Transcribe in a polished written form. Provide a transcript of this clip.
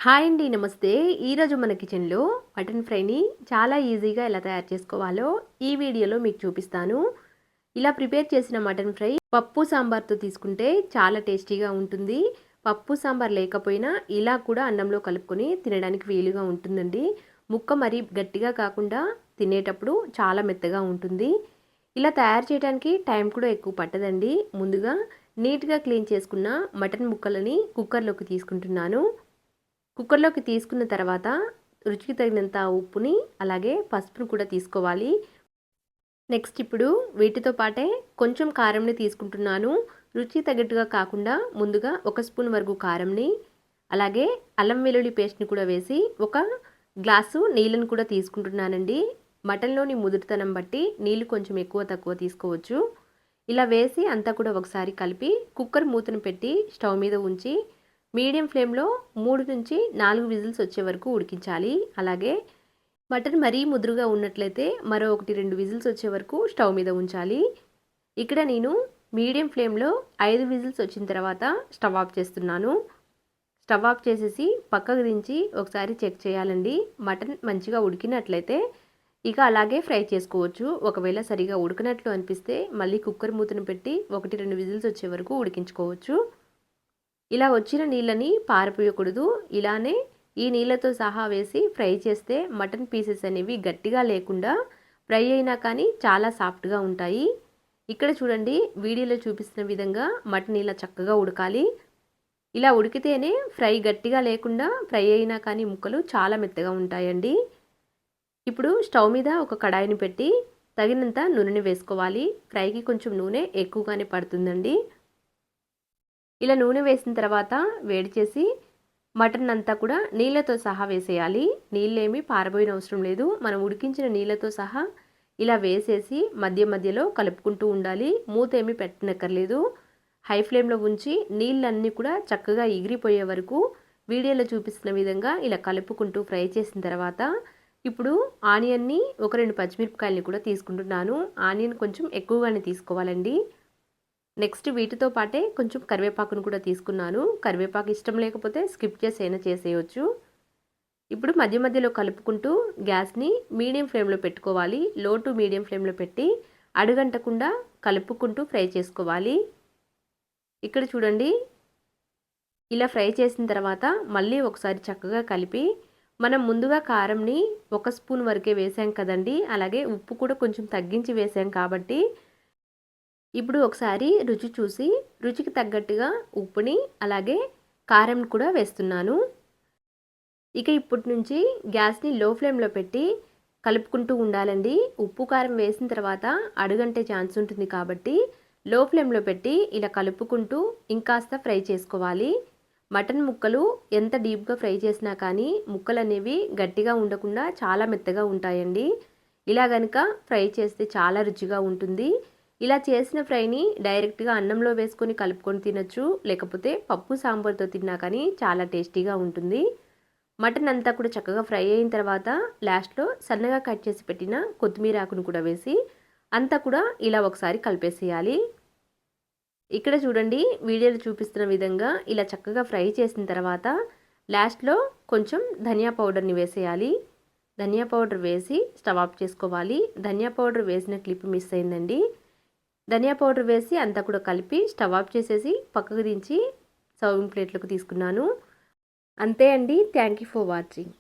Hi అండి. నమస్తే. ఈరోజు మన కిచెన్‌లో మటన్ ఫ్రైని చాలా ఈజీగా ఎలా తయారు చేసుకోవాలో ఈ వీడియోలో మీకు చూపిస్తాను. ఇలా ప్రిపేర్ చేసిన మటన్ ఫ్రై పప్పు సాంబార్తో తీసుకుంటే చాలా టేస్టీగా ఉంటుంది. పప్పు సాంబార్ లేకపోయినా ఇలా కూడా అన్నంలో కలుపుకొని తినడానికి వీలుగా ఉంటుందండి. ముక్క మరీ గట్టిగా కాకుండా తినేటప్పుడు చాలా మెత్తగా ఉంటుంది. ఇలా తయారు చేయడానికి టైం కూడా ఎక్కువ పట్టదండి. ముందుగా నీట్‌గా క్లీన్ చేసుకున్న మటన్ ముక్కలని కుక్కర్‌లోకి తీసుకుంటున్నాను. కుక్కర్లోకి తీసుకున్న తర్వాత రుచికి తగినంత ఉప్పుని అలాగే పసుపును కూడా తీసుకోవాలి. నెక్స్ట్ ఇప్పుడు వీటితో పాటే కొంచెం కారంని తీసుకుంటున్నాను. రుచి తగ్గట్టుగా కాకుండా ముందుగా 1 స్పూన్ వరకు కారంని అలాగే అల్లం వెల్లుల్లి పేస్ట్ని కూడా వేసి ఒక గ్లాసు నీళ్ళను కూడా తీసుకుంటున్నానండి. మటన్లోని ముదురుతనం బట్టి నీళ్ళు కొంచెం ఎక్కువ తక్కువ తీసుకోవచ్చు. ఇలా వేసి అంతా కూడా ఒకసారి కలిపి కుక్కర్ మూతను పెట్టి స్టవ్ మీద ఉంచి మీడియం ఫ్లేమ్లో 3 నుంచి 4 విజిల్స్ వచ్చే వరకు ఉడికించాలి. అలాగే మటన్ మరీ ముదురుగా ఉన్నట్లయితే మరో 1-2 విజిల్స్ వచ్చే వరకు స్టవ్ మీద ఉంచాలి. ఇక్కడ నేను మీడియం ఫ్లేమ్లో 5 విజిల్స్ వచ్చిన తర్వాత స్టవ్ ఆఫ్ చేస్తున్నాను. స్టవ్ ఆఫ్ చేసేసి పక్కకు దించి ఒకసారి చెక్ చేయాలండి. మటన్ మంచిగా ఉడికినట్లయితే ఇక అలాగే ఫ్రై చేసుకోవచ్చు. ఒకవేళ సరిగా ఉడకనట్లు అనిపిస్తే మళ్ళీ కుక్కర్ మూతను పెట్టి 1-2 విజిల్స్ వచ్చే వరకు ఉడికించుకోవచ్చు. ఇలా వచ్చిన నీళ్ళని పారపోయకూడదు. ఇలానే ఈ నీళ్ళతో సహా వేసి ఫ్రై చేస్తే మటన్ పీసెస్ అనేవి గట్టిగా లేకుండా ఫ్రై అయినా కానీ చాలా సాఫ్ట్గా ఉంటాయి. ఇక్కడ చూడండి, వీడియోలో చూపిస్తున్న విధంగా మటన్ ఇలా చక్కగా ఉడకాలి. ఇలా ఉడికితేనే ఫ్రై గట్టిగా లేకుండా ఫ్రై అయినా కానీ ముక్కలు చాలా మెత్తగా ఉంటాయండి. ఇప్పుడు స్టవ్ మీద ఒక కడాయిని పెట్టి తగినంత నూనెని వేసుకోవాలి. ఫ్రైకి కొంచెం నూనె ఎక్కువగానే పడుతుందండి. ఇలా నూనె వేసిన తర్వాత వేడి చేసి మటన్ అంతా కూడా నీళ్ళతో సహా వేసేయాలి. నీళ్ళేమి పారబోయిన అవసరం లేదు. మనం ఉడికించిన నీళ్ళతో సహా ఇలా వేసేసి మధ్య మధ్యలో కలుపుకుంటూ ఉండాలి. మూత ఏమి పెట్టనక్కర్లేదు. హై ఫ్లేమ్లో ఉంచి నీళ్ళన్నీ కూడా చక్కగా ఎగిరిపోయే వరకు వీడియోలో చూపిస్తున్న విధంగా ఇలా కలుపుకుంటూ ఫ్రై చేసిన తర్వాత ఇప్పుడు ఆనియన్ని ఒక 2 పచ్చిమిరపకాయలని కూడా తీసుకుంటున్నాను. ఆనియన్ కొంచెం ఎక్కువగానే తీసుకోవాలండి. నెక్స్ట్ వీటితో పాటే కొంచెం కరివేపాకును కూడా తీసుకున్నాను. కరివేపాకు ఇష్టం లేకపోతే స్కిప్ చేసైనా చేసేయచ్చు. ఇప్పుడు మధ్య మధ్యలో కలుపుకుంటూ గ్యాస్ని మీడియం ఫ్లేమ్లో పెట్టుకోవాలి. లో టు మీడియం ఫ్లేమ్లో పెట్టి అడుగంటకుండా కలుపుకుంటూ ఫ్రై చేసుకోవాలి. ఇక్కడ చూడండి, ఇలా ఫ్రై చేసిన తర్వాత మళ్ళీ ఒకసారి చక్కగా కలిపి మనం ముందుగా కారంని 1 స్పూన్ వరకే వేసాం కదండి. అలాగే ఉప్పు కూడా కొంచెం తగ్గించి వేసాం కాబట్టి ఇప్పుడు ఒకసారి రుచి చూసి రుచికి తగ్గట్టుగా ఉప్పుని అలాగే కారం కూడా వేస్తున్నాను. ఇక ఇప్పటి నుంచి గ్యాస్ని లో ఫ్లేమ్లో పెట్టి కలుపుకుంటూ ఉండాలండి. ఉప్పు కారం వేసిన తర్వాత అడుగంటే ఛాన్స్ ఉంటుంది కాబట్టి లో ఫ్లేమ్లో పెట్టి ఇలా కలుపుకుంటూ ఇంకాస్త ఫ్రై చేసుకోవాలి. మటన్ ముక్కలు ఎంత డీప్గా ఫ్రై చేసినా కానీ ముక్కలు అనేవి గట్టిగా ఉండకుండా చాలా మెత్తగా ఉంటాయండి. ఇలా గనుక ఫ్రై చేస్తే చాలా రుచిగా ఉంటుంది. ఇలా చేసిన ఫ్రైని డైరెక్ట్గా అన్నంలో వేసుకొని కలుపుకొని తినచ్చు. లేకపోతే పప్పు సాంబార్తో తిన్నా కానీ చాలా టేస్టీగా ఉంటుంది. మటన్ అంతా కూడా చక్కగా ఫ్రై అయిన తర్వాత లాస్ట్లో సన్నగా కట్ చేసి పెట్టిన కొత్తిమీర ఆకును కూడా వేసి అంతా కూడా ఇలా ఒకసారి కలిపేసేయాలి. ఇక్కడ చూడండి, వీడియోలో చూపిస్తున్న విధంగా ఇలా చక్కగా ఫ్రై చేసిన తర్వాత లాస్ట్లో కొంచెం ధనియా పౌడర్ని వేసేయాలి. ధనియా పౌడర్ వేసి స్టవ్ ఆఫ్ చేసుకోవాలి. ధనియా పౌడర్ వేసిన క్లిప్ మిస్ అయిందండి. ధనియా పౌడర్ వేసి అంతా కూడా కలిపి స్టవ్ ఆఫ్ చేసేసి పక్కకు దించి సర్వింగ్ ప్లేట్లోకి తీసుకున్నాను. అంతే అండి. Thank you for watching.